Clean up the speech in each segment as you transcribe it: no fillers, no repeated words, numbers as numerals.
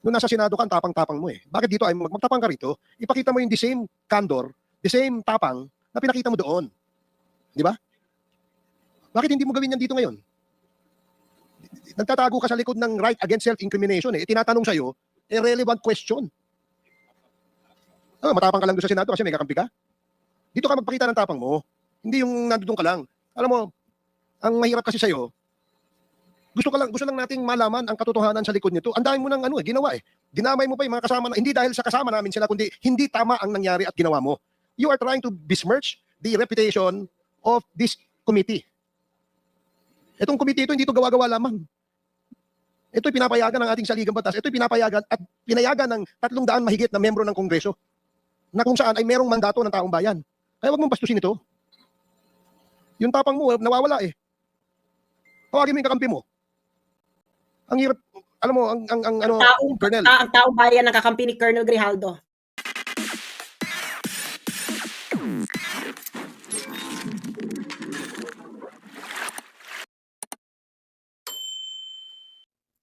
Nung nasa Senado ka, ang tapang-tapang mo eh. Bakit dito ay magtapang ka rito? Ipakita mo yung the same candor, the same tapang na pinakita mo doon. Di ba? Bakit hindi mo gawin yan dito ngayon? Nagtatago ka sa likod ng right against self-incrimination eh. Tinatanong sa'yo, irrelevant question. Matapang ka lang doon sa Senado kasi may kakampi ka? Dito ka magpakita ng tapang mo. Hindi yung nandoon ka lang. Alam mo, ang mahirap kasi sa'yo, gusto lang nating malaman ang katotohanan sa likod nito. Ang dami mo ng ginawa eh. Dinamay mo pa yung mga kasama na, hindi dahil sa kasama namin sila, kundi hindi tama ang nangyari at ginawa mo. You are trying to besmirch the reputation of this committee. Itong committee ito, hindi ito gawa-gawa lamang. Ito'y pinapayagan ng ating saligang batas. Ito'y pinapayagan at pinayagan ng 300 mahigit na membro ng Kongreso na kung saan ay merong mandato ng taong bayan. Kaya wag mong bastusin ito. Yung tapang mo, nawawala eh. Tawagin mo yung kakampi mo. Ang hirap, alam mo, Colonel. Ang taong bayan ng kakampi ni Colonel Grijaldo.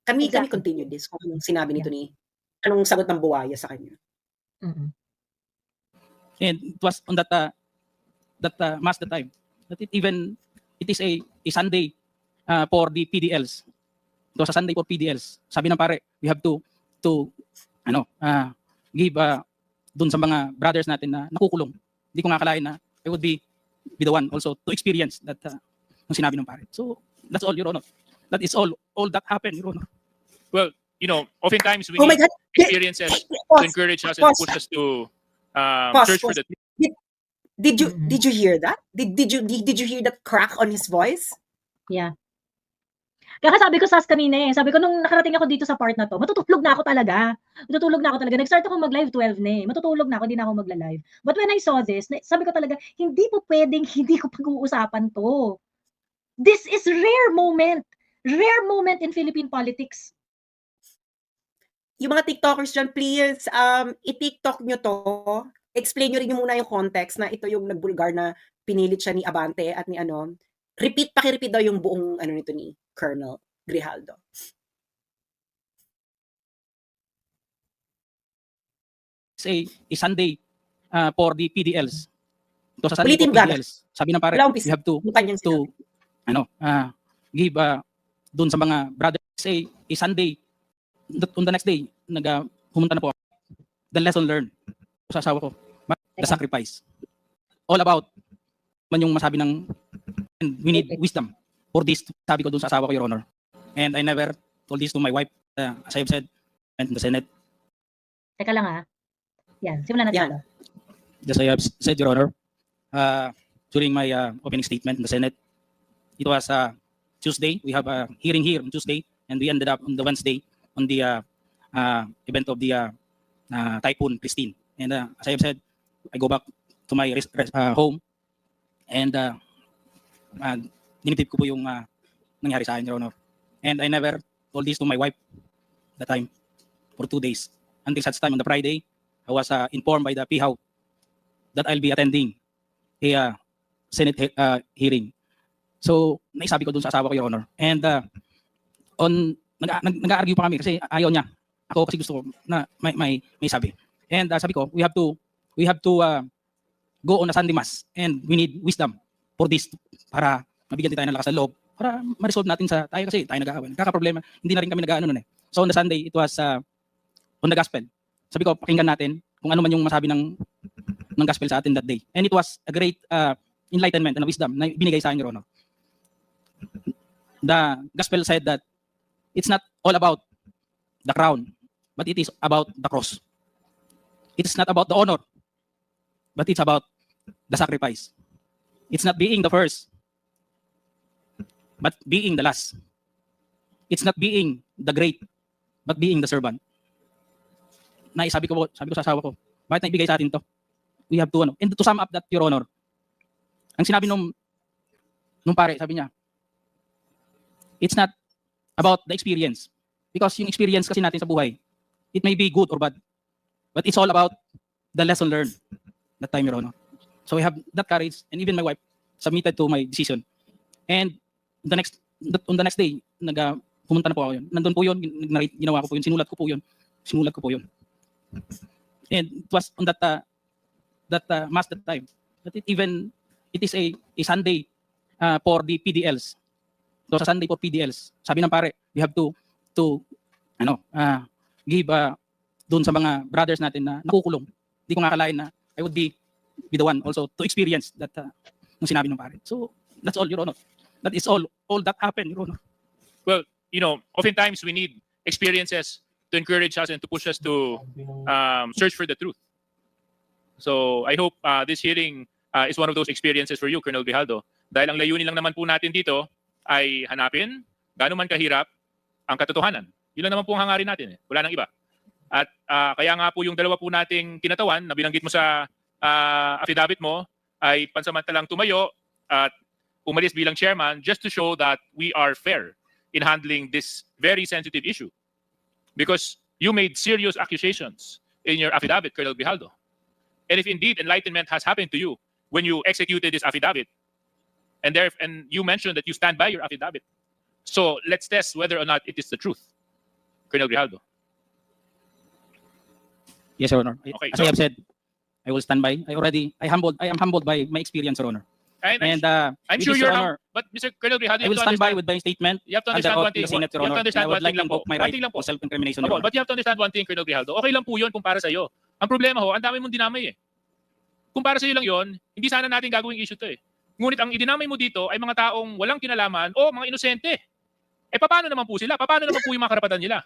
Kami continue this kung anong sinabi nito ni, anong sagot ng buwaya sa kanya. And it was on that mass that time that it is a Sunday for the PDLs. It was a Sunday for PDLs. Sabi ng pare, we have to give dun sa mga brothers natin na nakukulong. Hindi ko nga akalain na I would be the one also to experience that yung sinabi ng pare. So that's all, Your Honor. That is all that happened, Your Honor. Well, oftentimes we need experiences to encourage us and push us to search for the. Did you hear that? Did you hear that crack on his voice? Yeah. Kaya sabi ko kanina eh. Sabi ko nung nakarating ako dito sa part na to, matutulog na ako talaga. Nag-start ako mag-live 12 na eh. Matutulog na ako, hindi na ako magla-live. But when I saw this, sabi ko talaga, hindi po pwedeng hindi ko pag-uusapan to. This is rare moment in Philippine politics. Yung mga TikTokers dyan, please, i-TikTok nyo to. Explain nyo rin muna yung context na ito yung nagbulgar na pinilit siya ni Abante at ni Paki-repeat daw yung buong nito ni Colonel Grijaldo. It's a Sunday for the PDLs. Ito sa Sunday Ulitin for PDLs. Sabi ng pare, we have to give dun sa mga brothers a Sunday. On the next day, pumunta na po ako. The lesson learned sa asawa ko. The sacrifice. All about man yung masabi ng and we need wisdom for this. Sabi ko dun sa asawa ko, Your Honor. And I never told this to my wife, as I have said, and in the Senate. Teka lang Yan, simulan natin. Just I have said, Your Honor, during my opening statement in the Senate, it was Tuesday. We have a hearing here on Tuesday, and we ended up on the Wednesday on the event of the Typhoon Christine. And as I have said, I go back to my home and dinitip ko po yung nangyari sa akin, Your Honor. And I never told this to my wife that time for 2 days. Until such time on the Friday, I was informed by the PHAW that I'll be attending a Senate hearing. So, naisabi ko dun sa asawa ko, Your Honor. And nag-argue pa kami kasi ayaw niya. Ako kasi gusto ko na may sabi. And sabi ko, we have to go on a Sunday Mass and we need wisdom for this para mabigyan din tayo ng lakas ng loob para ma-resolve natin tayo kasi tayo nag-aaway. Kaka-problema, hindi na rin kami nag-aano nun eh. So on the Sunday, it was on the gospel. Sabi ko, pakinggan natin kung ano man yung masabi ng gospel sa atin that day. And it was a great enlightenment and wisdom na binigay sa akin, Your Honor. The gospel said that it's not all about the crown, but it is about the cross. It is not about the honor, but it's about the sacrifice. It's not being the first, but being the last. It's not being the great, but being the servant. Sabi ko sa asawa ko, bakit naibigay sa atin to? We have to And to sum up that, Your Honor, ang sinabi nung pare, sabi niya, it's not about the experience. Because yung experience kasi natin sa buhay, it may be good or bad, but it's all about the lesson learned that time, Your Honor. So we have that courage, and even my wife submitted to my decision. And on the next day, pumunta na po ako yun. Nandun po yun, ginawa ko po yun, sinulat ko po yun. Sinulat ko po yun. And it was on that mass that time. That it is a Sunday for the PDLs. So sa Sunday for PDLs, sabi ng pare, we have to give doon sa mga brothers natin na nakukulong. Hindi ko akalain na I would be the one also to experience that nung sinabi ng pare. So that's all, Your Honor. That is all that happened, Your Honor. Well, oftentimes we need experiences to encourage us and to push us to search for the truth. So I hope this hearing is one of those experiences for you, Colonel Grijaldo. Dahil ang layunin lang naman po natin dito ay hanapin gaano man kahirap ang katotohanan. Yun lang naman po ang hangarin natin. Wala nang iba. At kaya nga po yung dalawa po nating kinatawan na binanggit mo sa affidavit mo ay pansamantalang tumayo at umalis bilang chairman just to show that we are fair in handling this very sensitive issue. Because you made serious accusations in your affidavit, Colonel Grijaldo. And if indeed enlightenment has happened to you when you executed this affidavit, and you mentioned that you stand by your affidavit, so let's test whether or not it is the truth, Colonel Grijaldo. Yes, Your Honor. Okay, As so- I have said, I will stand by. I am humbled by my experience, Your Honor. And I'm with sure this, you're, Your Honor, but Mr. Colonel Grijaldo, I will stand by with my statement. You have to under understand oath one to thing. the Senate, Your You have to Honor. understand I would one like thing to lang po. invoke my One right thing lang po. to self-incrimination, Opo, Your Honor. but you have to understand one thing, Colonel Grijaldo. Okay lang po yun kung para sa'yo. Ang problema ho, ang dami mong dinamay eh. Kung para sa'yo lang yun, hindi sana natin gagawing issue to eh. Ngunit ang idinamay mo dito ay mga taong walang kinalaman o mga inosente. Eh paano naman po sila? Paano naman po yung mga karapatan nila?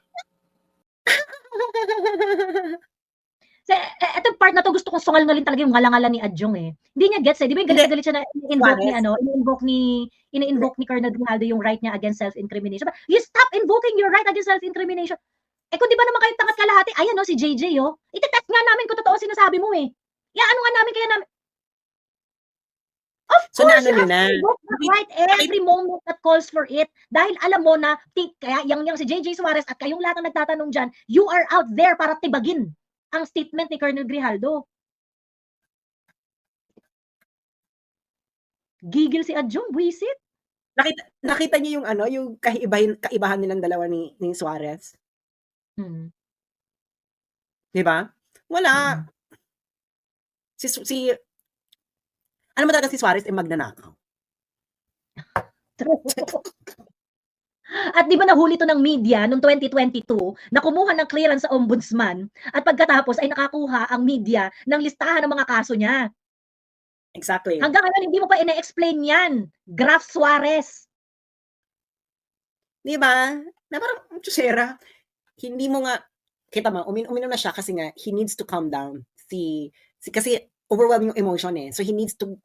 Etong part na to gusto kong sungal-ngalin talaga yung ngalangalan ni Adjong eh. Hindi niya gets eh. Di ba yung galit siya na ini-invoke ni Colonel Grijaldo yung right niya against self-incrimination. You stop invoking your right against self-incrimination. Eh kung di ba naman kayo tangat kalahati, ayan si JJ itetest nga namin kung totoo sinasabi mo eh. Ano nga namin kaya namin. Of So, course, naano you nyo have na? to invoke the right every moment that calls for it. Dahil alam mo na, kaya yang si JJ Suarez at kayong lahat na nagtatanong dyan, you are out there para tibagin ang statement ni Colonel Grijaldo. Gigil si Adjong, buisit. Nakita niyo yung yung kaibahan nilang dalawa ni Suarez? Hmm. 'Di ba? Wala. Ano ba talaga si Suarez ay magnanakaw? At di ba nahuli to ng media noong 2022 na kumuha ng clearance sa ombudsman at pagkatapos ay nakakuha ang media ng listahan ng mga kaso niya. Exactly. Hanggang ngayon hindi mo pa ina-explain yan. Graf Suarez. 'Di ba? Na parang Chusera, hindi mo nga kita mo uminom na siya kasi nga he needs to calm down. Kasi overwhelming yung emotion eh. So he needs to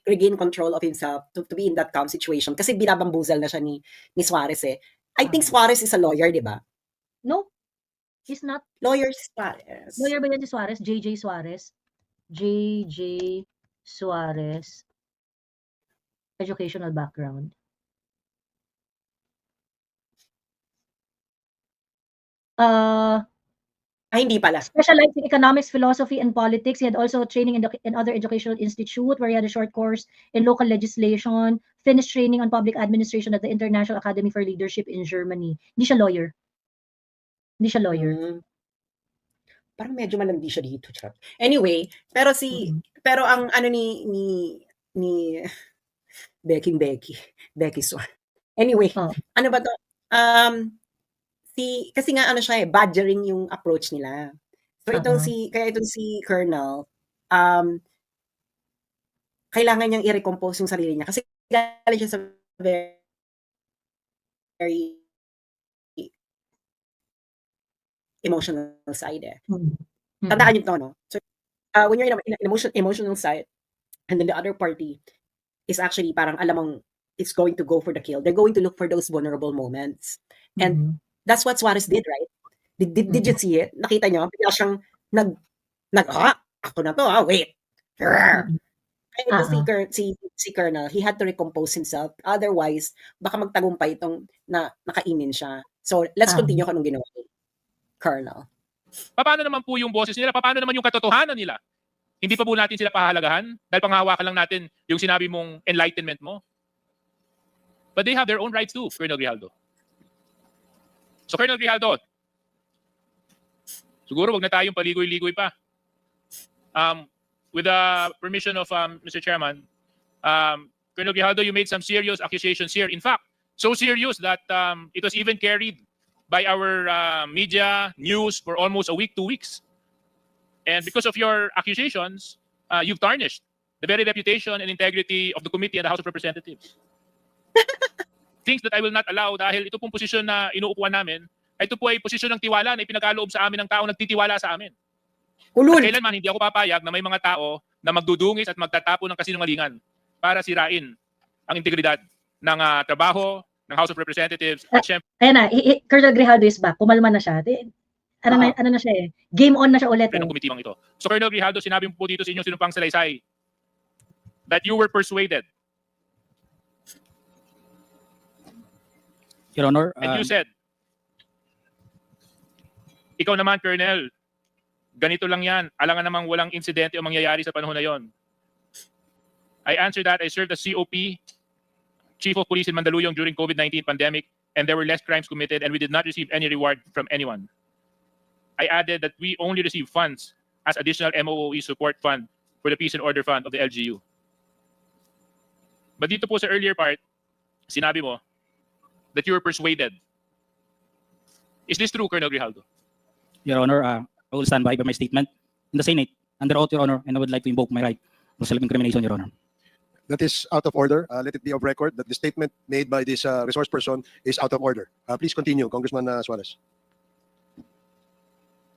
regain control of himself to be in that calm situation kasi binabambuzal na siya ni Suarez eh. I think Suarez is a lawyer, 'di ba? No, he's not. Lawyer si Suarez. Lawyer ba yan si Suarez? JJ Suarez? JJ Suarez. Educational background. Hindi pala. Specialized in economics, philosophy, and politics. He had also training in other educational institute where he had a short course in local legislation, finished training on public administration at the International Academy for Leadership in Germany. Hindi siya lawyer. Parang medyo malandi siya dito. Anyway, pero ang ano ni Becky Suarez. Anyway, ano ba to? Kasi nga siya badgering yung approach nila. So itong si Colonel, kailangan niyang i-recompose yung sarili niya kasi galing siya sa very emotional side eh. Tandaan niyo to, no? So when you're in an emotional side and then the other party is actually parang alam mong it's going to go for the kill. They're going to look for those vulnerable moments. And that's what Suarez did, right? Did you see it? Nakita niyo? Bigla siyang ako na to, wait. Si Colonel, he had to recompose himself. Otherwise, baka magtagumpay itong na nakainin siya. So, let's continue kung anong ginawa ni Colonel. Paano naman po yung boses nila? Paano naman yung katotohanan nila? Hindi pa po natin sila pahalagahan? Dahil panghawakan lang natin yung sinabi mong enlightenment mo? But they have their own rights too, Colonel Grijaldo. So, Colonel Grijaldo, Siguro wag na tayong paligoy-ligoy pa. With the permission of Mr. Chairman, Colonel Grijaldo, you made some serious accusations here. In fact, so serious that it was even carried by our media news for almost a week, 2 weeks. And because of your accusations, you've tarnished the very reputation and integrity of the committee and the House of Representatives. Things that I will not allow dahil ito pong posisyon na inuupuan namin, ito po ay posisyon ng tiwala na ipinagkaloob sa amin ng taong nagtitiwala sa amin. At Ulul. kailanman hindi ako papayag na may mga tao na magdudungis at magtatapo ng kasinungalingan para sirain ang integridad ng trabaho ng House of Representatives at syempre Ayan na, Colonel Grijaldo is back. Kumalma na siya. Ano na siya eh. Game on na siya ulit. ng komitimang ito. So Colonel Grijaldo, sinabi mo po dito sa inyong sinumpang salaysay that you were persuaded Your Honor, and you said, ikaw naman, Colonel, ganito lang yan. Alangan namang walang insidente o mangyayari sa panahon na yon. I answered that I served as COP, Chief of Police in Mandaluyong during COVID-19 pandemic, and there were less crimes committed and we did not receive any reward from anyone. I added that we only received funds as additional MOOE support fund for the Peace and Order Fund of the LGU. But dito po sa earlier part, sinabi mo that you were persuaded. Is this true, Colonel Grijaldo? Your Honor, I will stand by my statement in the Senate under oath, Your Honor, and I would like to invoke my right of self-incrimination, Your Honor. That is out of order. Let it be of record that the statement made by this resource person is out of order. Please continue, Congressman Suarez.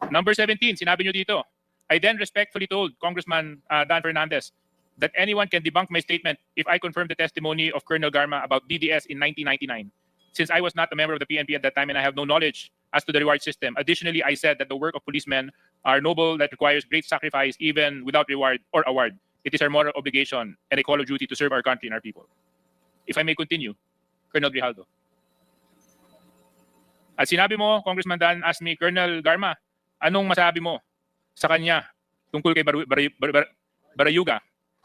Number 17, sinabi nyo dito, I then respectfully told Congressman Dan Fernandez that anyone can debunk my statement if I confirm the testimony of Colonel Garma about DDS in 1999. Since I was not a member of the PNP at that time and I have no knowledge as to the reward system. Additionally, I said that the work of policemen are noble that requires great sacrifice even without reward or award. It is our moral obligation and a call of duty to serve our country and our people. If I may continue, Colonel Grijaldo. At sinabi mo, Congressman Dan asked me, Colonel Garma, anong masabi mo sa kanya tungkol kay Barayuga?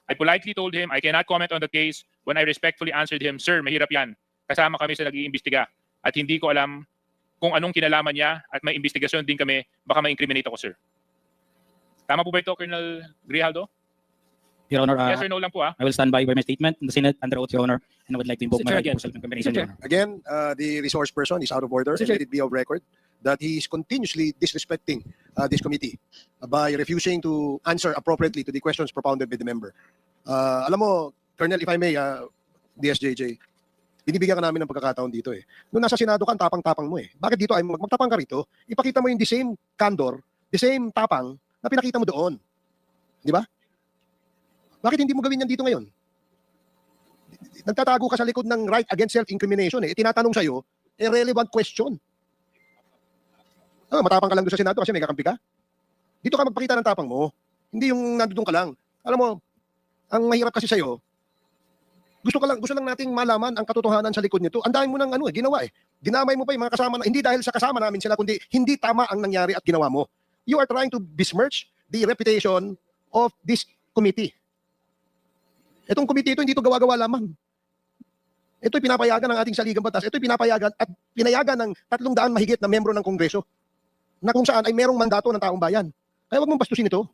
I politely told him I cannot comment on the case when I respectfully answered him, Sir, mahirap yan. Kasama kami sa nag-iimbestiga at hindi ko alam kung anong kinalaman niya at may investigasyon din kami, baka ma-incriminate ako, sir. Tama po ba ito, Colonel Grijaldo? Your Honor, Yes or no lang po, ah. I will stand by my statement in the Senate under oath, Your Honor, and I would like to invoke Mr. my Chair, right of self-incrimination, Your Honor. Again, the resource person is out of order. Mr. And let it be of record that he is continuously disrespecting this committee by refusing to answer appropriately to the questions propounded by the member. Alam mo, Colonel, if I may, DSJJ, binibigyan ka namin ng pagkakataon dito eh. Nung nasa Senado ka, ang tapang-tapang mo eh. Bakit dito ay magtapang ka rito? Ipakita mo yung the same candor, the same tapang na pinakita mo doon. Di ba? Bakit hindi mo gawin yan dito ngayon? Nagtatago ka sa likod ng right against self-incrimination eh. Tinatanong sa'yo, irrelevant question. Matapang ka lang doon sa Senado kasi may kakampi ka? Dito ka magpakita ng tapang mo. Hindi yung nandun ka lang. Alam mo, ang mahirap kasi sa'yo, gusto lang nating malaman ang katotohanan sa likod nito. Ang dami mo ng ginawa eh. Dinamay mo pa yung mga kasama na, hindi dahil sa kasama namin sila, kundi hindi tama ang nangyari at ginawa mo. You are trying to besmirch the reputation of this committee. Itong committee ito, hindi ito gawa-gawa lamang. Ito'y pinapayagan ng ating saligang batas. Ito'y pinapayagan at pinayagan ng 300 mahigit na membro ng Kongreso na kung saan ay merong mandato ng taong bayan. Kaya wag mong bastusin ito.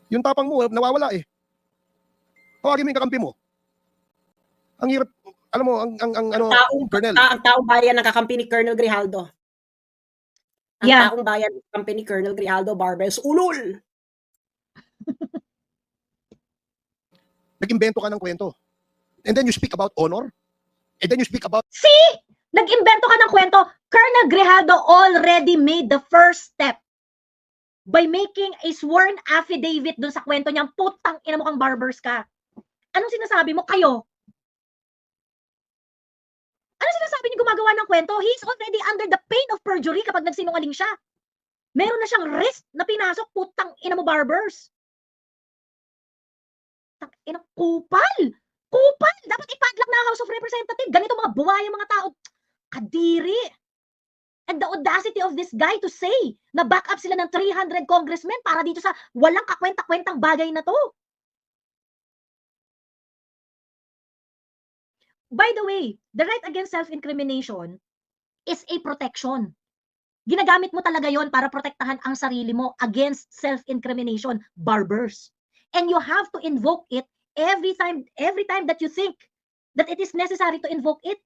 Yung tapang mo, nawawala eh. Tawagin mo yung kakampi mo. Ang hirap, alam mo, Colonel. Ang taong bayan ng kakampi ni Colonel Grijaldo. Ang Yeah. taong bayan ng kakampi ni Colonel Grijaldo Barbers, ulul! Nag-imbento ka ng kwento. And then you speak about honor. And then you speak about See? Nag-imbento ka ng kwento. Colonel Grijaldo already made the first step by making a sworn affidavit dun sa kwento niyang putang ina mo kang barbers ka. Anong sinasabi mo? Kayo? Ano sinasabi niyo gumagawa ng kwento? He's already under the pain of perjury kapag nagsinungaling siya. Meron na siyang risk na pinasok, putang ina mo barbers. Tang ina, kupal! Kupal! Dapat ipadlock na House of Representatives. Ganito mga buwaya mga tao. Kadiri. And the audacity of this guy to say na back up sila ng 300 congressmen para dito sa walang kakwenta-kwentang bagay na to. By the way, the right against self-incrimination is a protection. Ginagamit mo talaga yon para protektahan ang sarili mo against self-incrimination, barbers. And you have to invoke it every time that you think that it is necessary to invoke it.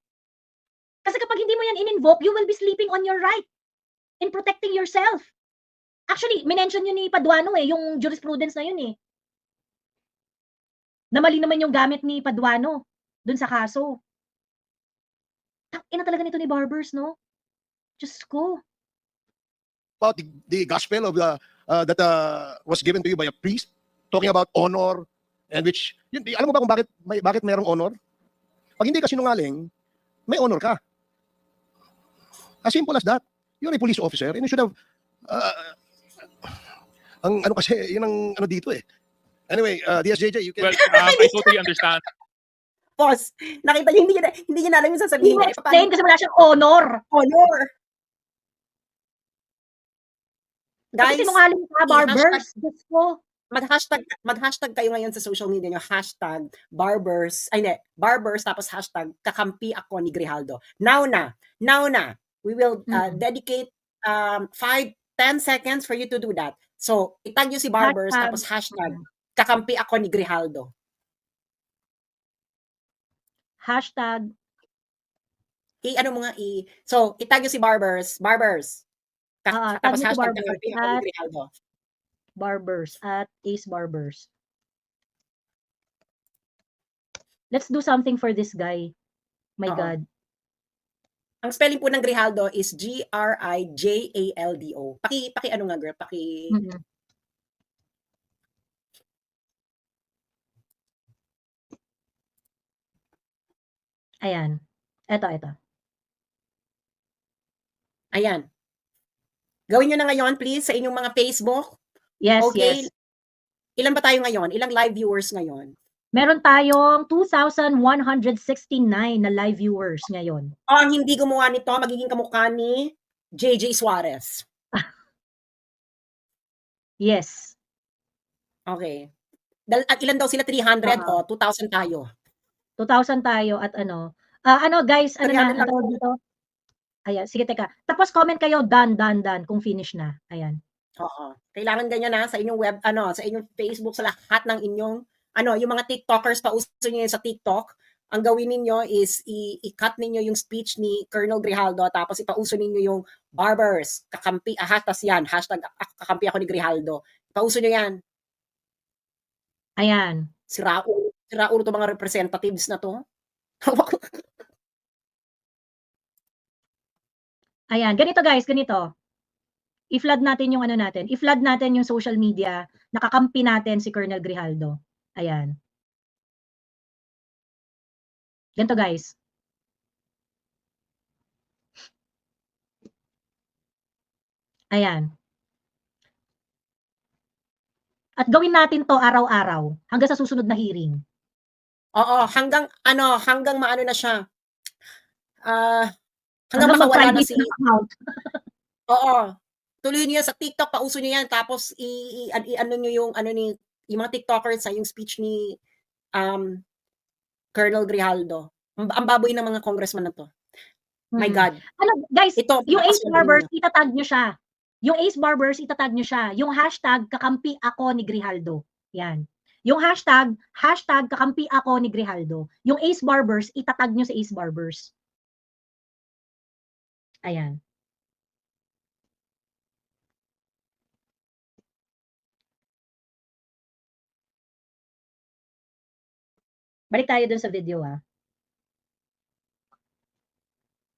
Kasi kapag hindi mo yan in-invoke, you will be sleeping on your right in protecting yourself. Actually, minention yun ni Paduano yung jurisprudence na yun na mali naman yung gamit ni Paduano dun sa kaso. Ina talaga nito ni Barbers, no? Diyos ko. About the gospel of that was given to you by a priest, talking about honor, and which, yun, alam mo ba kung bakit mayroong honor? Pag hindi ka sinungaling, may honor ka. As simple as that. You're a police officer and you should have ang ano kasi, yun ang ano dito eh. Anyway, DSJJ, you can... Well, I totally understand. Boss, nakita niyo, hindi niya na alam yung Hindi sasabihin mo niya. explain kasi wala siyang honor. Honor. Kasi Guys, sinungaling ka, Barbers. Diyos ko. mag-hashtag kayo ngayon sa social media nyo, hashtag barbers, ay hindi, barbers, tapos hashtag kakampi ako ni Grijaldo. Now na, we will dedicate 5-10 seconds for you to do that. So, itag nyo si barbers, tapos hashtag kakampi ako ni Grijaldo. Hashtag. Ano mo nga so, itag nyo si barbers, tapos tag nyo si hashtag Barbers kakampi ako ni Grijaldo. Barbers at Ace Barbers. Let's do something for this guy. My God. Ang spelling po ng Grijaldo is Grijaldo. Paki ano nga girl, Ayan. Ito. Ayan. Gawin nyo na ngayon, please, sa inyong mga Facebook. Yes, Okay. yes. Ilan ba tayo ngayon? Ilang live viewers ngayon? Meron tayong 2,169 na live viewers ngayon. Ang hindi gumawa nito, magiging kamukha ni JJ Suarez. Yes. Okay. At ilan daw sila? 300 o 2,000 tayo? 2,000 tayo at guys, ano na, Lang. dito? Ayan, sige, teka. Tapos comment kayo, done, kung finish na. Ayan. Oo. Kailangan ganyan na sa inyong web, sa inyong Facebook, sa lahat ng inyong, yung mga TikTokers, pauso nyo yun sa TikTok. Ang gawin ninyo is i-cut ninyo yung speech ni Colonel Grijaldo, tapos ipauso ninyo yung barbers, kakampi, hashtag yan, hashtag kakampi ako ni Grijaldo. Ipauso nyo yan. Ayan. Sira ulo to mga representatives na to. Ayan, ganito guys, ganito. I-flood natin yung i-flood natin yung social media, nakakampi natin si Colonel Grijaldo. Ayan. Ganito guys. Ayan. At gawin natin to araw-araw hanggang sa susunod na hearing. Oo, hanggang maano na siya. Hanggang makawala na si account. Oo. Tuloy niyo sa TikTok, pauso niyo yan, tapos ano niyo yung yung mga TikTokers yung speech ni Colonel Grijaldo. Ang baboy ng mga congressman na to. My God. Guys, Ito, yung Ace Barbers, itatag niyo siya. Yung Ace Barbers, itatag niyo siya. Yung hashtag kakampi ako ni Grijaldo. Yan. Yung hashtag kakampi ako ni Grijaldo. Yung Ace Barbers, itatag niyo sa Ace Barbers. Ayan. Balik tayo dun sa video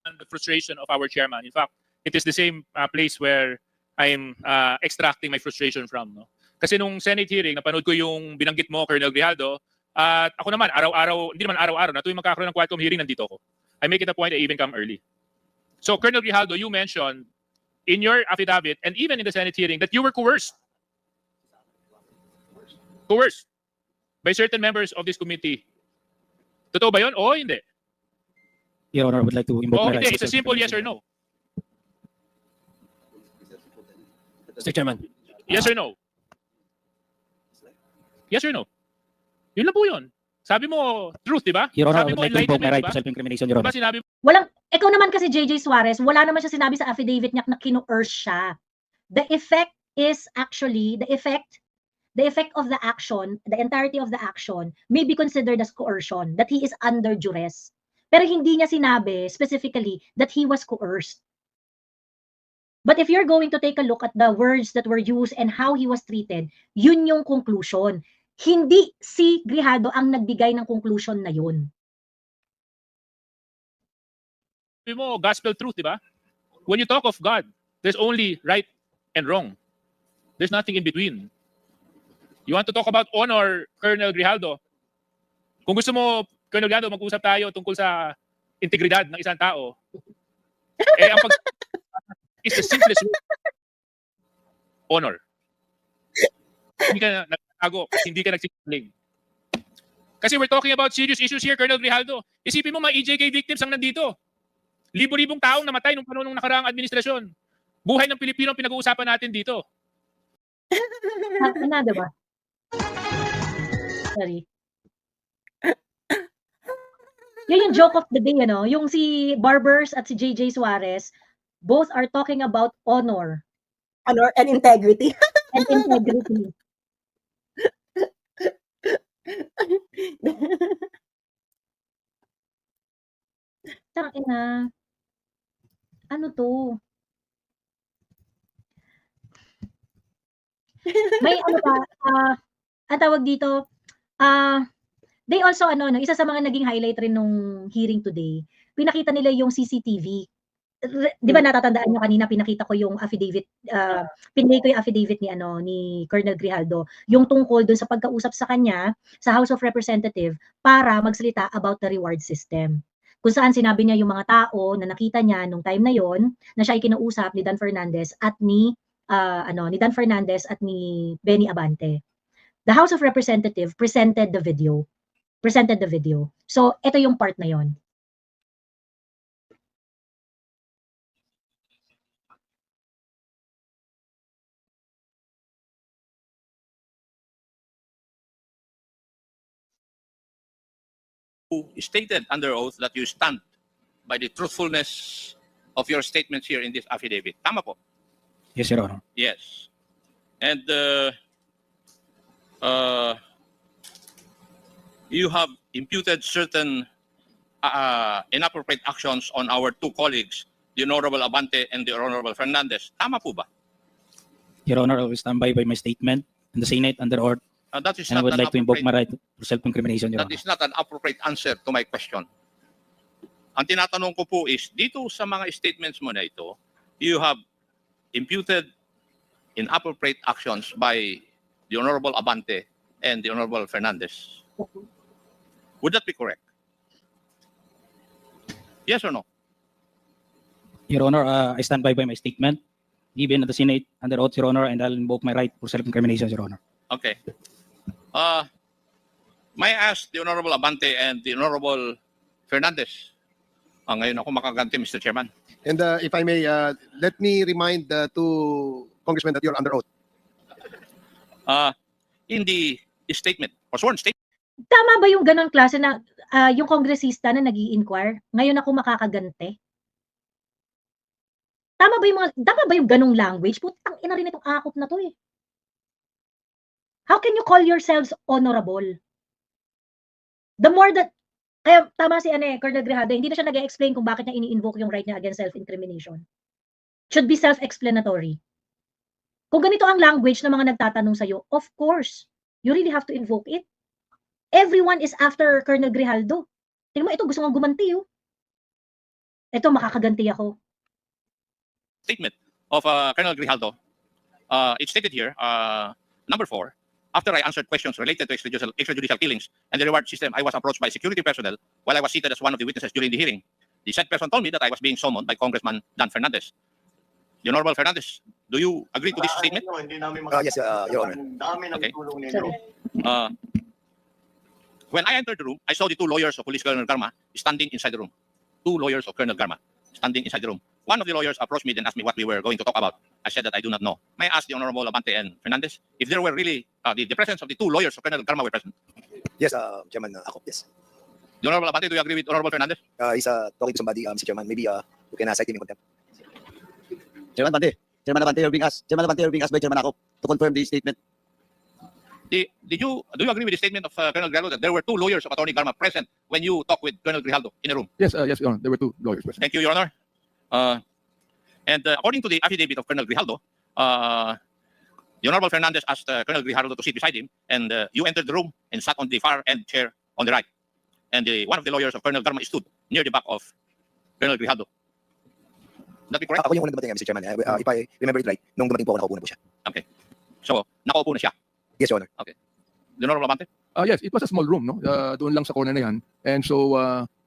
The frustration of our chairman. In fact, it is the same place where I'm extracting my frustration from. No? Kasi nung Senate hearing, napanood ko yung binanggit mo, Colonel Grijaldo, at ako naman, araw-araw, hindi naman araw-araw, na tuwing magkakaroon ng Quadcom hearing, nandito ako. I make it a point I even come early. So, Colonel Grijaldo, you mentioned in your affidavit and even in the Senate hearing that you were coerced. Coerced by certain members of this committee. Totoo ba yun? O hindi? Your Honor, I would like to invoke O my hindi? rights. It's a simple yes or no. Mr. Chairman. Yes or no? Yes or no? Yun lang po yun. Sabi mo, truth, di ba? Your Honor, I Sabi would mo, like to invoke my enlightenment, right di to ba? self-incrimination, Your Di Honor. ba sinabi mo, Ikaw naman kasi JJ Suarez, wala naman siya sinabi sa affidavit niya na kino-urge siya. The effect is actually, the effect of the action, the entirety of the action may be considered as coercion, that he is under duress. Pero hindi niya sinabi specifically that he was coerced. But if you're going to take a look at the words that were used and how he was treated, yun yung conclusion. Hindi si Grijaldo ang nagbigay ng conclusion na yun. sabi mo, gospel truth, di ba? When you talk of God, there's only right and wrong. There's nothing in between. You want to talk about honor, Colonel Grijaldo? Kung gusto mo, Colonel Grijaldo, mag-usap tayo tungkol sa integridad ng isang tao, ang pag is the simplest way. Honor. Hindi ka nagtago, hindi ka nagsisinungaling. Kasi we're talking about serious issues here, Colonel Grijaldo. Isipin mo, mga EJK victims ang nandito. Libo-libong taong namatay nung panahon ng nakaraang administrasyon. Buhay ng Pilipino ang pinag-uusapan natin dito. Na, diba? Sorry. Yun yung joke of the day, ano? Yung si Barbers at si JJ Suarez, both are talking about honor Honor and integrity. and integrity. Tangina. Ano to? May ano ba, ang tawag dito, they also ano, no, isa sa mga naging highlight rin nung hearing today, pinakita nila yung CCTV. Di ba natatandaan nyo kanina, pinakita ko yung affidavit, pinigay ko yung affidavit ni ano ni Colonel Grijaldo, yung tungkol dun sa pagkausap sa kanya sa House of Representatives para magsalita about the reward system. Kung saan sinabi niya yung mga tao na nakita niya nung time na yon na siya ay kinausap ni Dan Fernandez at ni Dan Fernandez at ni Benny Abante. The House of Representatives presented the video. So, ito yung part na yon. Stated under oath that you stand by the truthfulness of your statements here in this affidavit. Tama po? Yes, Your Honor. Yes. And you have imputed certain inappropriate actions on our two colleagues, the Honorable Abante and the Honorable Fernandez. Tama po ba? Your Honor, I will stand by my statement in the Senate under oath, That is and I not would an like to invoke my appropriate, right to self-incrimination, Your that Honor. is not an appropriate answer to my question. Ang tinatanong ko po is, dito sa mga statements mo na ito, you have imputed inappropriate actions by the Honorable Abante and the Honorable Fernandez. Would that be correct? Yes or no? Your Honor, I stand by my statement given at the Senate under oath, Your Honor, and I'll invoke my right for self-incrimination, Your Honor. Okay. May I ask the Honorable Abante and the Honorable Fernandez? Ngayon ako makaganti, Mr. Chairman. And if I may, let me remind to Congressman that you're under oath. In the statement, or sworn statement, Tama ba yung ganong klase na yung kongresista na nag-i-inquire, ngayon ako makakagante? Tama ba yung ganong language? Putang ina rin itong akop na to eh. How can you call yourselves honorable? The more that, kaya tama si Colonel Grijaldo, hindi na siya nag-explain kung bakit niya ini-invoke yung right niya against self-incrimination. Should be self-explanatory. Kung ganito ang language ng mga nagtatanong sa'yo, of course, you really have to invoke it. Everyone is after Colonel Grijaldo. Tingnan mo, ito gusto mong gumanti oh. Ito, makakaganti ako. statement of Colonel Grijaldo. It's stated here, number 4, after I answered questions related to extrajudicial killings and the reward system, I was approached by security personnel while I was seated as one of the witnesses during the hearing. The said person told me that I was being summoned by Congressman Dan Fernandez. The Honorable Fernandez, do you agree to this statement? Yes, Your Honor. Okay. Sorry. When I entered the room, I saw the two lawyers of Police Colonel Garma standing inside the room. Two lawyers of Colonel Garma. standing inside the room. One of the lawyers approached me and asked me what we were going to talk about. I said that I do not know. May I ask the Honorable Abante and Fernandez if there were really the presence of the two lawyers of Colonel Garma were present? Yes, Chairman, ako, yes. The Honorable Abante, do you agree with Honorable Fernandez? He's talking to somebody, Mr. Chairman. Maybe you can cite him in contempt. Chairman Abante, you're being asked by Chairman Akop to confirm the statement. Do you agree with the statement of Colonel Grijaldo that there were two lawyers of Attorney Garma present when you talked with Colonel Grijaldo in a room? Yes, yes, Your Honor. There were two lawyers present. Thank you, Your Honor. And according to the affidavit of Colonel Grijaldo, the Honorable Fernandez asked Colonel Grijaldo to sit beside him, and you entered the room and sat on the far end chair on the right. And one of the lawyers of Colonel Garma stood near the back of Colonel Grijaldo. That be correct? Ako yung unang dumating, Mr. Chairman. If I remember it right, nung dumating po ako, nakaupo na po siya. So, nakaupo na siya. Yes, Your Honor. The Honorable Abante? Yes, it was a small room, no? Doon lang sa corner na yan. And so,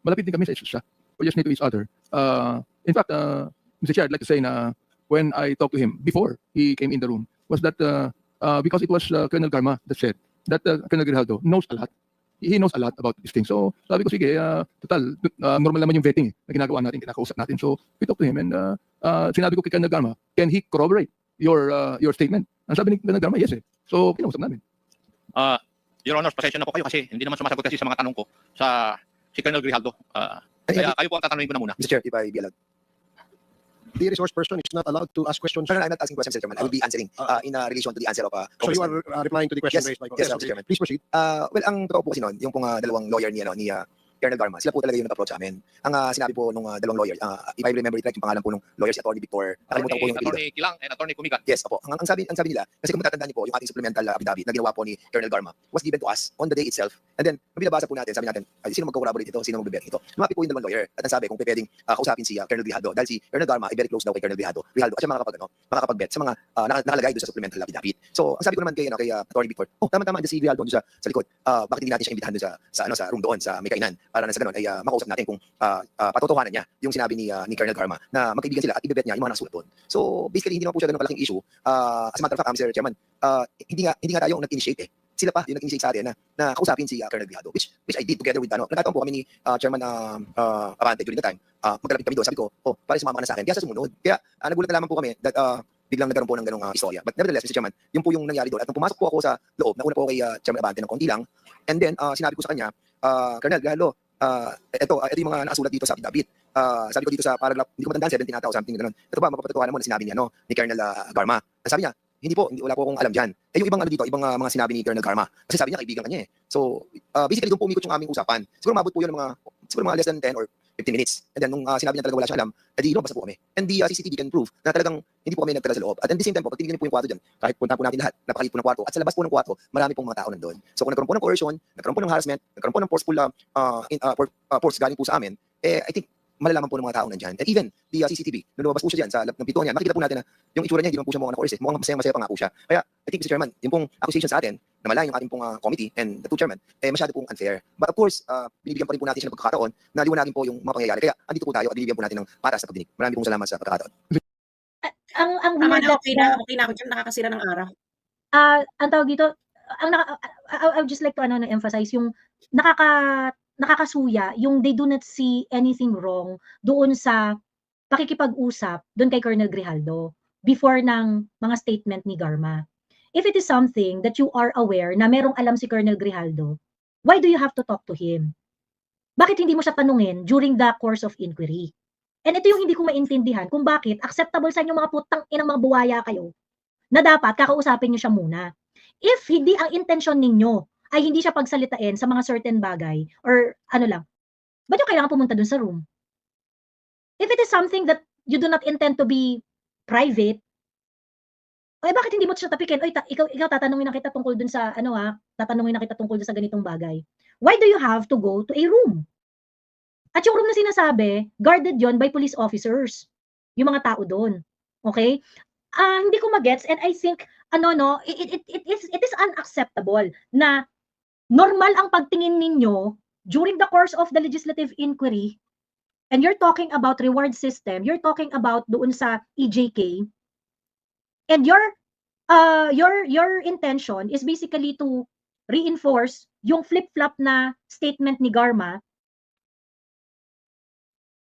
malapit din kami sa isa't isa. We just need to each other. In fact, Mr. Chair, I'd like to say na when I talked to him before he came in the room, was that because it was Colonel Garma that said that Colonel Grijaldo knows a lot. He knows a lot about this thing. So, sabi ko, sige, total, normal naman yung vetting na ginagawa natin, kinakausap natin. So, we talked to him and sinabi ko kay Colonel Garma, can he corroborate your statement? Ang sabi ni Colonel Garma, yes eh. So, kinausap namin. Your Honor, pasensya na po kayo kasi hindi naman sumasagot kasi sa mga tanong ko sa si Colonel Grijaldo. Kaya kayo po ang tatanungin ko na muna. Mr. Chair, if I be allowed. The resource person is not allowed to ask questions. No, I'm not asking questions, Mr. Chairman. I will be answering in relation to the answer of So you are replying to the question Yes, raised by yes, Congressman. Mr. Chairman. Please proceed. Well, ang totoo po kasi noon, yung pong dalawang lawyer ni Colonel Garma, sila po talaga yung nag-approach sa amin. Ang sinabi po nung dalawang lawyer, if I remember it right, yung pangalan po nung lawyer si Attorney Victor, nakalimutan ko po yung apelyido. Attorney Kilang and Attorney Kumigan. Yes, opo. Ang sabi nila, kasi kung matatandaan niyo po, yung ating supplemental affidavit na ginawa po ni Colonel Garma was given to us on the day itself. And then, binabasa po natin, sabi natin, sino mag-corroborate ito, sino mag-bet ito. Lumapit po yung dalawang lawyer at ang sabi kung pwedeng kausapin si Colonel Grijaldo dahil si Colonel Garma ay very close daw kay Colonel Grijaldo at siya makakapag-bet sa mga nakalagay doon sa supplemental affidavit. So, ang sabi ko naman kay Attorney Victor, tama-tama si Grijaldo doon sa likod. Bakit hindi natin siya imbitahan doon sa room doon sa may kainan para na sa ganun ay makausap natin kung patotohanan niya yung sinabi ni Colonel Garma na magkaibigan sila at ibebet niya yung mga nasulat doon. So basically hindi naman po siya ganun kalaking issue. As a matter of fact, Mr. Chairman, hindi nga tayo nag-initiate eh. Sila pa yung nag-initiate sa atin na kausapin si Colonel Grijaldo, which I did together with nagkataon po kami ni Chairman Abante during the time. Magkalapit kami doon, sabi ko, pare sumama ka na sa akin. Kaya sa sumunod. Kaya nagulat na lamang po kami that biglang nagkaroon po ng ganung istorya. But nevertheless, Mr. Chairman, yung po yung nangyari doon. At nung pumasok po ako sa loob, nauna po kay Chairman Abante ng konti lang. And then sinabi ko sa kanya, Colonel Grijaldo, ito yung mga nakasulat dito sa affidavit. Sabi ko dito sa paragraph, hindi ko matandaan, 17 ata o something ganun. Ito ba, mapapatotohanan mo na sinabi ni Colonel Garma. Sabi niya, wala po akong alam dyan. Yung ibang dito, ibang mga sinabi ni Colonel Garma. Kasi sabi niya, kaibigan ka niya eh. So, basically, doon po umikot yung aming usapan. Siguro mabot po yun mga less than 10 or 15 minutes. And then, nung sinabi niya talaga wala siya alam, edi lumabas po kami. And the CCTV can prove na talagang hindi po kami nagtala sa loob. At the same time po, pag tinignan po yung kwarto dyan, kahit punta po natin lahat, napakaliit po ng kwarto. At sa labas po ng kwarto, marami pong mga tao nandun. So, kung nagkaroon po ng coercion, nagkaroon po ng harassment, nagkaroon po ng force galing po sa amin, I think malalaman po ng mga tao nandyan. And even the CCTV, nung lumabas po siya dyan sa ng pintuan niya, makikita po natin na yung itsura niya, hindi naman po siya mukhang na-coerce. Mukhang masaya pa nga po siya. Kaya, I think, Mr. Chairman, yung pong accusation sa atin, na malayo yung ating pong committee and the two chairman, masyado pong unfair. But of course, binibigyan pa rin po natin siya ng pagkakataon na liwanagin po yung mga pangyayari. Kaya, andito po tayo at binibigyan po natin ng patas na pagdinig. Maraming pong salamat sa pagkakataon. Ang Tama weird na, that okay na ako dyan, nakakasira ng araw. ang tawag dito, I would just like to emphasize yung nakakasuya, yung they do not see anything wrong doon sa pakikipag-usap doon kay Colonel Grijaldo before ng mga statement ni Garma. If it is something that you are aware na merong alam si Colonel Grijaldo, why do you have to talk to him? Bakit hindi mo siya tanungin during the course of inquiry? And ito yung hindi ko maintindihan kung bakit acceptable sa inyo mga putang inang mga buwaya kayo na dapat kakausapin niyo siya muna. If hindi ang intention ninyo ay hindi siya pagsalitain sa mga certain bagay or ba't yung kailangan pumunta dun sa room? If it is something that you do not intend to be private, bakit hindi mo siya tapikin? Ikaw tatanungin na kita tungkol dun sa tatanungin na kita tungkol dun sa ganitong bagay. Why do you have to go to a room? At yung room na sinasabi, guarded yon by police officers. Yung mga tao doon. Okay? Hindi ko magets and I think it is unacceptable na normal ang pagtingin ninyo during the course of the legislative inquiry and you're talking about reward system, you're talking about doon sa EJK and your intention is basically to reinforce yung flip-flop na statement ni Garma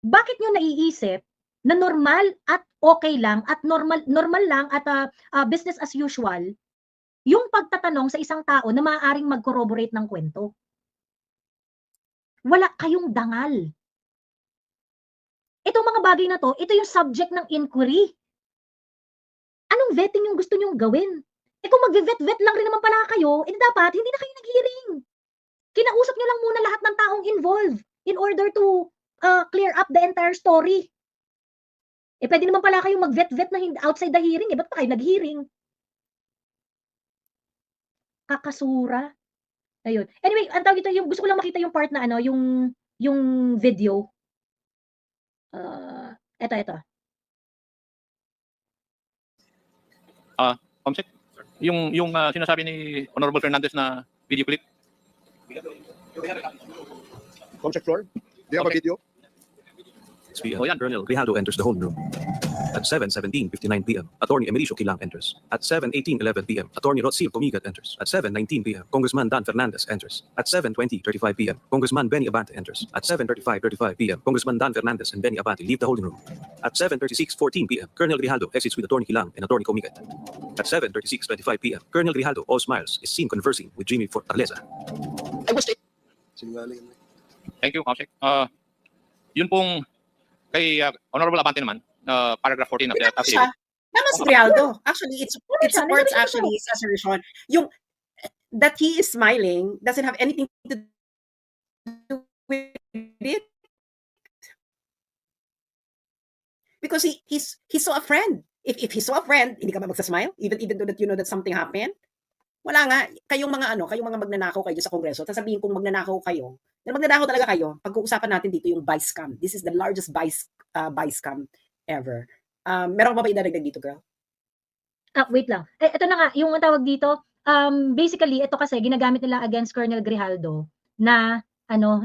bakit nyo naiisip na normal at okay lang at normal lang at business as usual yung pagtatanong sa isang tao na maaaring mag-corroborate ng kwento? Wala kayong dangal. Itong mga bagay na to, ito yung subject ng inquiry. Anong vetting yung gusto nyong gawin? Kung mag-vet-vet lang rin naman pala kayo, dapat hindi na kayo nag-hearing. Kinausap nyo lang muna lahat ng taong involved in order to clear up the entire story. Pwede naman pala kayong mag-vet-vet na outside the hearing. Ba't pa kayo nag-hearing? Kakasura. Ayun. Anyway, ang tawag ito, yung gusto ko lang makita yung part na yung video. Ito. Comsec, yung sinasabi ni Honorable Fernandez na video clip. Comsec floor, do you have a Okay. video? Oh, yan. Colonel Grijaldo enters the holdroom. At 7:17:59 p.m., Attorney Emericio Quilang enters. At 7:18:11 p.m., Attorney Rotzil Comigat enters. At 7:19 p.m., Congressman Dan Fernandez enters. At 7:20:35 p.m., Congressman Benny Abante enters. At 7:35:35 p.m., Congressman Dan Fernandez and Benny Abante leave the holding room. At 7:36:14 p.m., Colonel Grijaldo exits with Attorney Quilang and Attorney Comigat. At 7:36:25 p.m., Colonel Grijaldo, all smiles, is seen conversing with Jimmy Fortaleza. I was Sinungaling. Thank you, Comsec. Yun pong kay Honorable Abante naman, paragraph 14 of the Tama siya. affidavit. Tama si Grijaldo. Actually, it siya. supports Nasabi ko actually his assertion. Yung that he is smiling doesn't have anything to do with it. Because he saw a friend. If he saw a friend, hindi ka ba magsasmile? Even though that you know that something happened? Wala nga. Kayong mga magnanakaw kayo sa Kongreso, sasabihin kong magnanakaw kayo, na magnanakaw talaga kayo, pag-uusapan natin dito yung vice scam. This is the largest vice scam ever. Meron ka ba idadagdag dito, girl? Wait lang. Ito na nga, yung tawag dito, basically, ito kasi ginagamit nila against Colonel Grijaldo na,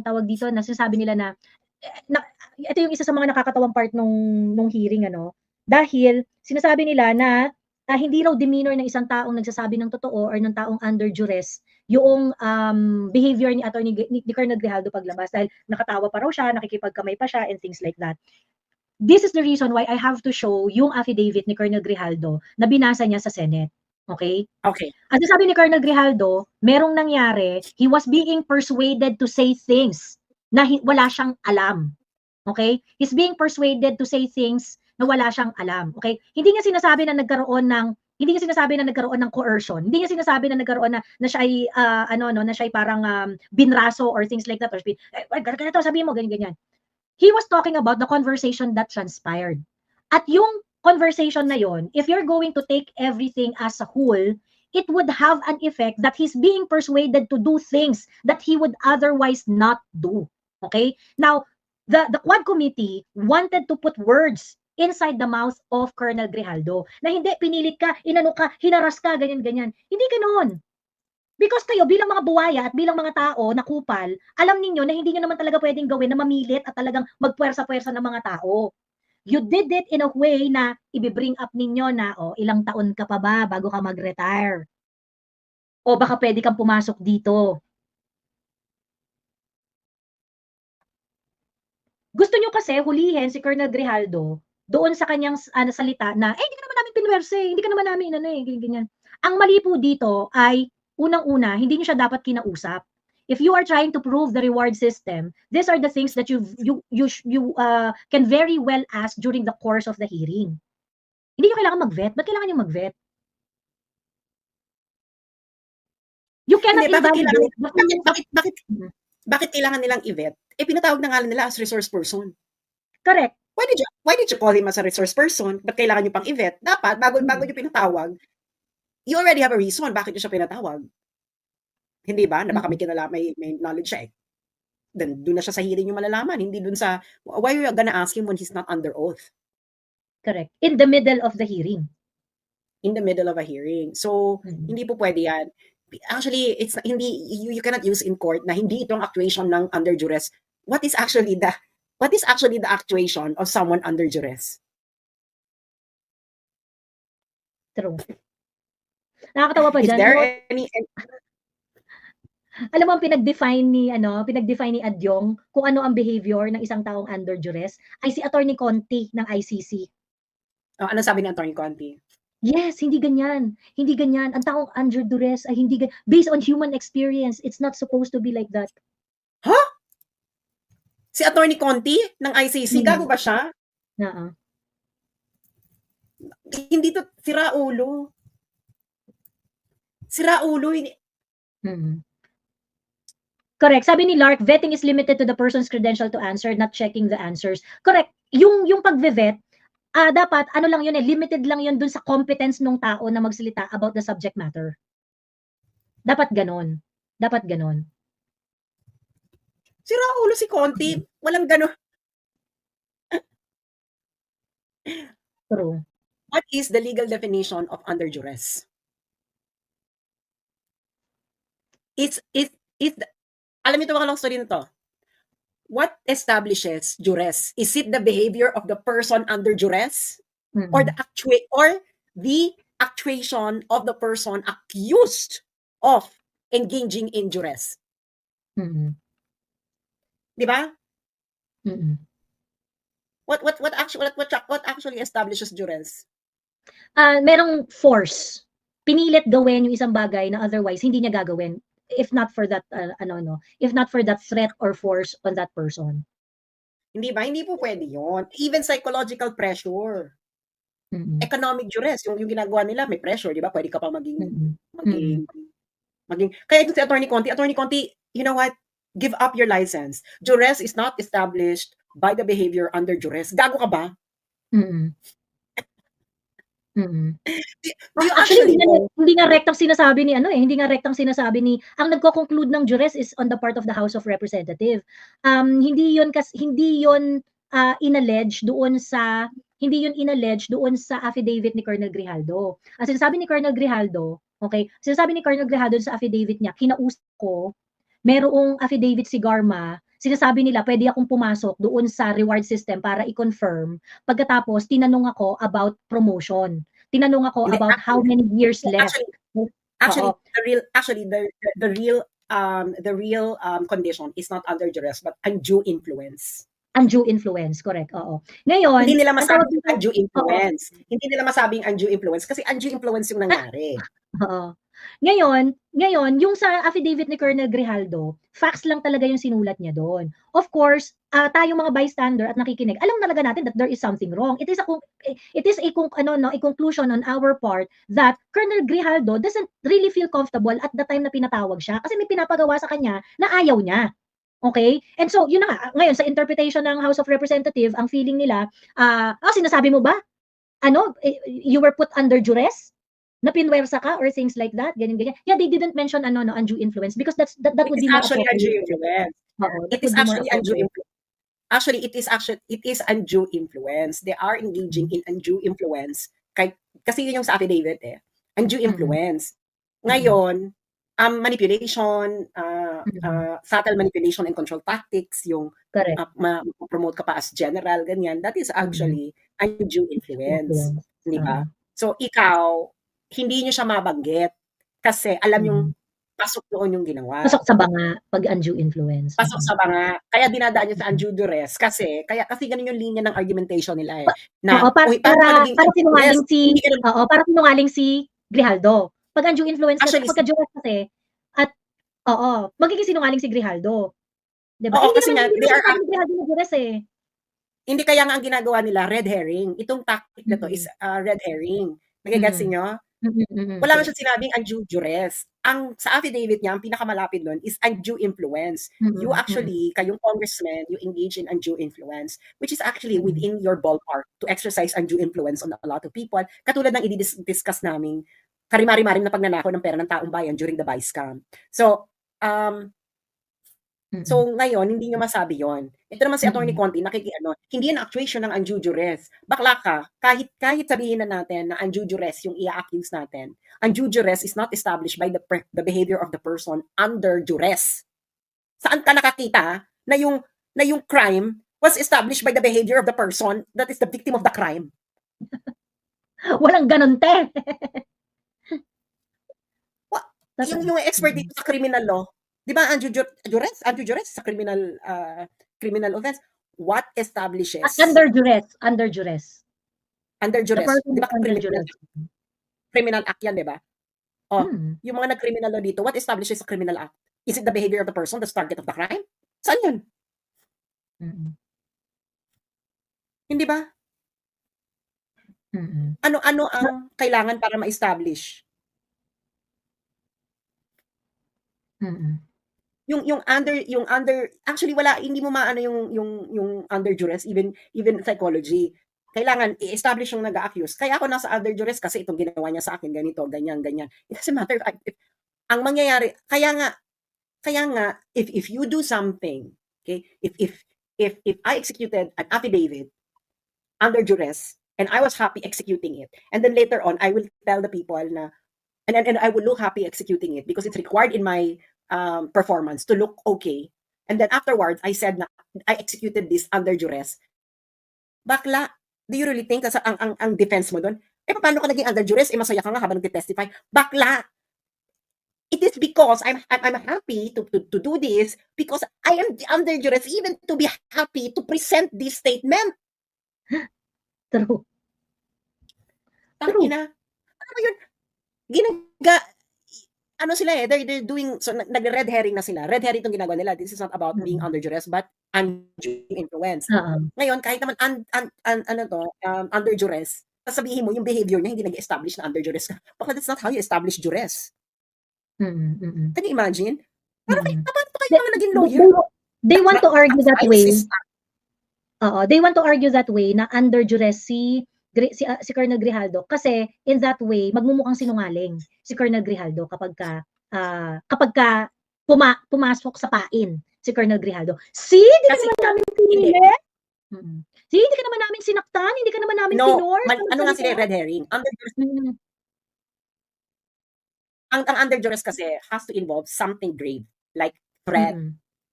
tawag dito, na sinasabi nila na ito yung isa sa mga nakakatawang part nung hearing, dahil sinasabi nila na hindi raw demeanor ng isang taong nagsasabi ng totoo or ng taong under duress yung behavior ni Colonel Grijaldo paglabas dahil nakatawa pa raw siya, nakikipagkamay pa siya and things like that. This is the reason why I have to show yung affidavit ni Colonel Grijaldo na binasa niya sa Senate. Okay? Okay. Ang sabi ni Colonel Grijaldo, merong nangyari, he was being persuaded to say things na wala siyang alam. Okay? He's being persuaded to say things na wala siyang alam. Okay? Hindi niya sinasabi na nagkaroon ng coercion. Hindi niya sinasabi na nagkaroon na siya ay na siya ay parang binraso or things like that or ganito sabihin mo ganyan. He was talking about the conversation that transpired. At yung conversation na yon, if you're going to take everything as a whole, it would have an effect that he's being persuaded to do things that he would otherwise not do. Okay? Now, the Quad Committee wanted to put words inside the mouth of Colonel Grijaldo na hindi pinilit ka, inano ka, hinaras ka, ganyan-ganyan. Hindi ganoon. Because kayo bilang mga buwaya at bilang mga tao na kupal, alam niyo na hindi niyo naman talaga pwedeng gawin na mamilit at talagang magpuwersa-puwersa ng mga tao. You did it in a way na i-bring up ninyo na ilang taon ka pa ba bago ka mag-retire? O baka pwede kang pumasok dito. Gusto nyo kasi hulihin si Colonel Grijaldo doon sa kanyang salita na, hindi ka naman namin pinwerse, hindi ka naman namin, ganyan. Ang mali po dito ay, unang-una, hindi nyo siya dapat kinausap. If you are trying to prove the reward system, these are the things that you can very well ask during the course of the hearing. Hindi nyo kailangan mag-vet. Ba't kailangan nyo mag-vet? You cannot invalidate. Bakit kailangan nilang i-vet? Pinatawag na nga nila as resource person. Correct. Why did you call him as a resource person? Ba't kailangan nyo pang i-vet? Dapat, bago nyo pinatawag, you already have a reason bakit nyo siya pinatawag. Hindi ba? Na baka may knowledge siya Then, doon na siya sa hearing yung malalaman. Hindi doon sa, why are you gonna ask him when he's not under oath? Correct. In the middle of the hearing. In the middle of a hearing. So, hindi po pwede yan. Actually, you cannot use in court na hindi itong actuation ng under duress. What is actually the actuation of someone under duress? True. Nakakatawa pa Is dyan. there Alam mo ang pinag-define ni Adyong kung ano ang behavior ng isang taong under duress ay si Attorney Conti ng ICC. Ano sabi ni Attorney Conti? Yes, hindi ganyan. Hindi ganyan. Ang taong under duress ay hindi ganyan. Based on human experience, it's not supposed to be like that. Si Attorney Conti ng ICC, gago ba siya? Oo. Hindi to, sira ulo. Sira ulo. Mm. Correct. Sabi ni Lark, vetting is limited to the person's credential to answer, not checking the answers. Correct. Yung pag-vet, dapat ano lang yun limited lang yun dun sa competence ng tao na magsalita about the subject matter. Dapat ganon. Dapat ganon. Sira ulo si Conti. Walang gano'n. True. What is the legal definition of under duress? Alam niyo ito mga long story nito. What establishes duress? Is it the behavior of the person under duress? Mm-mm. Or the actuation of the person accused of engaging in duress? Mm-mm. Di ba? Mm-mm. What actually establishes duress? Merong force. Pinilit gawin yung isang bagay na otherwise hindi niya gagawin if not for that if not for that threat or force on that person. Hindi ba? Hindi po pwede yun. Even psychological pressure. Mm-mm. Economic duress, yung ginagawa nila, may pressure, di ba? Pwede ka pa maging Mm-mm. kaya ito si Attorney Conti, you know what? Give up your license. Duress is not established by the behavior under duress. Gago ka ba? Mm-mm. Mm-mm. Do you Actually, actually hindi nga rektang sinasabi ni ang nagko-conclude ng duress is on the part of the House of Representative. Hindi yun inallege doon sa affidavit ni Colonel Grijaldo. Ang sinasabi ni Colonel Grijaldo, sa affidavit niya, kinausap ko, merong affidavit si Garma, sinasabi nila pwede akong pumasok doon sa reward system para i-confirm. Pagkatapos tinanong ako about promotion. Tinanong ako Hindi, about how many years left. Actually, Oo. the real condition is not under duress but undue influence. Undue influence, correct. Oo. Ngayon, Hindi nila ang tawag masabing dito- undue influence. Hindi nila masabing undue influence kasi undue influence yung nangyari. Oo. Ngayon, yung sa affidavit ni Colonel Grijaldo, facts lang talaga yung sinulat niya doon. Of course, tayong mga bystander at nakikinig, alam talaga natin that there is something wrong. It is a conclusion on our part that Colonel Grijaldo doesn't really feel comfortable at the time na pinatawag siya kasi may pinapagawa sa kanya na ayaw niya. Okay? And so, yun na nga. Ngayon, sa interpretation ng House of Representative, ang feeling nila, sinasabi mo ba? You were put under duress? Na pinwersa ka or things like that? Ganyan. Yeah, they didn't mention undue influence because that would be It is more actually undue appropriate. influence. Oo, that It is would be more actually undue appropriate. influence. Actually, it is undue influence. They are engaging in undue influence. Kasi yun yung sa affidavit Undue influence. Ngayon, manipulation, subtle manipulation and control tactics, yung Correct. promote ka pa as general, ganyan, that is actually undue influence. Di ba? So, ikaw, hindi nyo siya mabanggit kasi alam yung pasok doon yung ginawa. Pasok sa banga pag undue influence. Pasok sa banga. Kaya dinadaan nyo sa undue duress kasi ganun yung linya ng argumentation nila Oo, para sinungaling si Grijaldo. Pag undue influence kasi, Actually, pagka duress kasi, magiging sinungaling si Grijaldo. Diba? Oo, kasi nga, hindi naman Grijaldo na duress Hindi kaya nga ang ginagawa nila, red herring. Itong tactic na to is red herring. Nagigets niyo? Wala man siya sinabing undue duress. Sa affidavit niya, ang pinakamalapit doon is undue influence. You actually, kayong congressman, you engage in undue influence, which is actually within your ballpark to exercise undue influence on a lot of people. Katulad ng i-discuss namin, karimari-marim na pagnanakaw ng pera ng taong bayan during the vice scam. So ngayon, hindi nyo masabi yon. Ito naman si Attorney Conti, hindi yan actuation ng undue duress. Bakla ka, kahit sabihin na natin na undue duress yung i-accuse natin, undue duress is not established by the behavior of the person under duress. Saan ka nakakita na yung crime was established by the behavior of the person that is the victim of the crime? Walang ganun, te. Yung expert dito sa criminal law, Di ba, Andrew Jures sa criminal offense, what establishes Under duress. Under duress. under The duress? person Di is ba under duress. criminal act yan, di ba? Oh, Hmm. yung mga nag-criminal law dito, what establishes a criminal act? Is it the behavior of the person that's target of the crime? Saan yun? Mm-mm. Hindi ba? Mm-mm. Ano ang kailangan para ma-establish? Mm-mm. Yung under actually wala, hindi mo maano yung under duress, even psychology. Kailangan i-establish yung nag-a-accuse. Kaya ako nasa under duress kasi itong ginawa niya sa akin, ganito, ganyan. It doesn't matter if ang mangyayari, kaya nga if you do something, okay? If I executed an affidavit under duress and I was happy executing it, and then later on I will tell the people na and I will look happy executing it because it's required in my performance to look okay. And then afterwards, I said na I executed this under duress. Bakla, do you really think kasi ang defense mo doon? Paano ka naging under duress? Masaya ka nga habang nagte-testify. Bakla, it is because I'm happy to do this because I am under duress even to be happy to present this statement. True. Tangina. Ano ba yun? Ano sila they're doing, so nag-red herring na sila. Red herring itong ginagawa nila. This is not about being under duress, but undue influence. Ngayon, kahit naman under duress, sasabihin mo, yung behavior niya hindi nag-establish na under duress ka. Baka that's not how you establish duress. Can you imagine? Paano kayo mga naging lawyer? They want to argue that way. ISIS. They want to argue that way na under duress si Colonel Grijaldo kasi in that way magmumukhang sinungaling si Colonel Grijaldo kapag ka pumasok sa pain si Colonel Grijaldo. Hindi ka naman namin pinili. Hindi ka naman namin sinaktan, hindi ka naman namin tinor. Ano nga sila red herring? Under duress. Ang under duress kasi has to involve something grave like threat,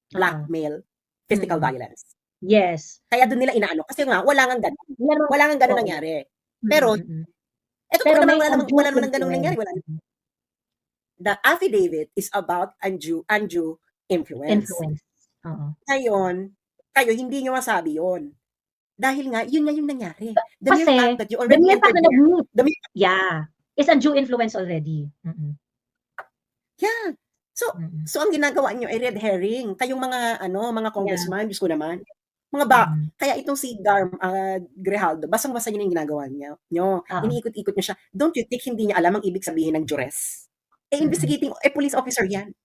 blackmail, physical violence. Yes. Kaya doon nila inaano kasi nga wala nang ganun nangyari. Pero wala naman ganung nangyari, wala. The affidavit is about undue influence. Ngayon, kayo hindi nyo masabi yon. Dahil nga yun nga yung nangyari. The mere fact that you already entered there, is undue influence already. Yeah. So ang ginagawa niyo ay red herring. Kayong mga congressman, Diyos ko naman. Kaya itong si Grijaldo, basang-basa niya yung ginagawa niya. Iniikot-ikot niya siya. Don't you think hindi niya alam ang ibig sabihin ng duress? Investigating, police officer yan.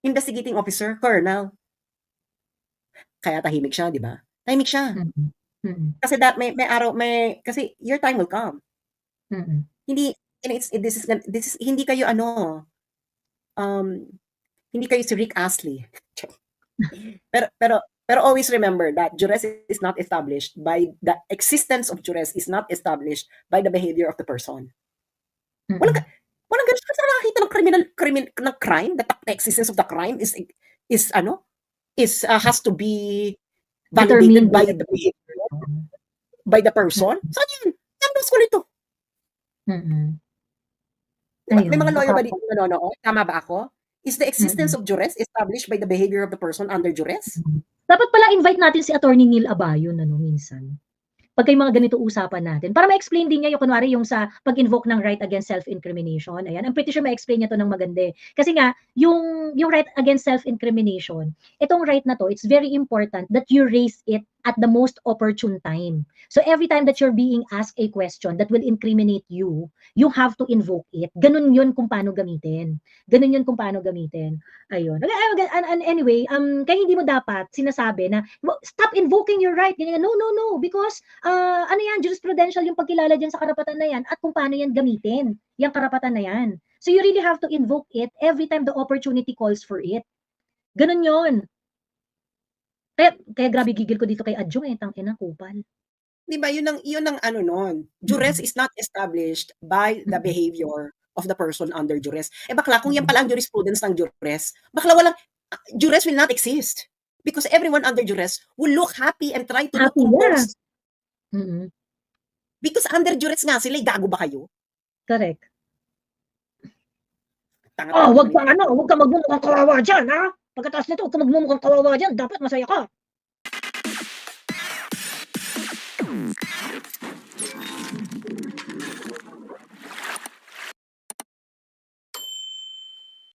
Investigating officer, colonel. Kaya tahimik siya, di ba? Tahimik siya. Kasi kasi your time will come. Hindi kayo hindi kayo si Rick Astley. Pero always remember that duress is not established by the existence of duress is not established by the behavior of the person. Walang ganun sa nakakita ng crime, the existence of the crime is has to be validated by the behavior by the person. Saan yun? Saan ko nito? May mga lawyer ba dito nanonood? Tama ba ako? Is the existence of duress established by the behavior of the person under duress? Dapat pala invite natin si Attorney Neil Abayon minsan. Pag may mga ganito usapan natin. Para ma-explain din niya yung kunwari yung sa pag-invoke ng right against self-incrimination. Ayan, I'm pretty sure ma-explain niya to ng maganda. Kasi nga, yung right against self-incrimination, itong right na to, it's very important that you raise it at the most opportune time. So every time that you're being asked a question that will incriminate you, you have to invoke it. Ganun yun kung paano gamitin. Ayun. And anyway, kaya hindi mo dapat sinasabi na, stop invoking your right. No. Because, jurisprudential yung pagkilala dyan sa karapatan na yan at kung paano yan gamitin, yung karapatan na yan. So you really have to invoke it every time the opportunity calls for it. Ganun yun. Kaya grabe gigil ko dito kay Adjong tangina kupal. Diba, yun ang nun. Duress is not established by the behavior of the person under duress. Bakla, kung yan pala ang jurisprudence ng duress, bakla duress will not exist. Because everyone under duress will look happy and try to look composed. Because under duress nga sila, gago ba kayo? Correct. Tanga-tanga Wag naman kang wag kang magmumukhang kawawa diyan, ha? Pagkatapos nito, wag kang magmumukhang kawawa diyan, dapat masaya ka.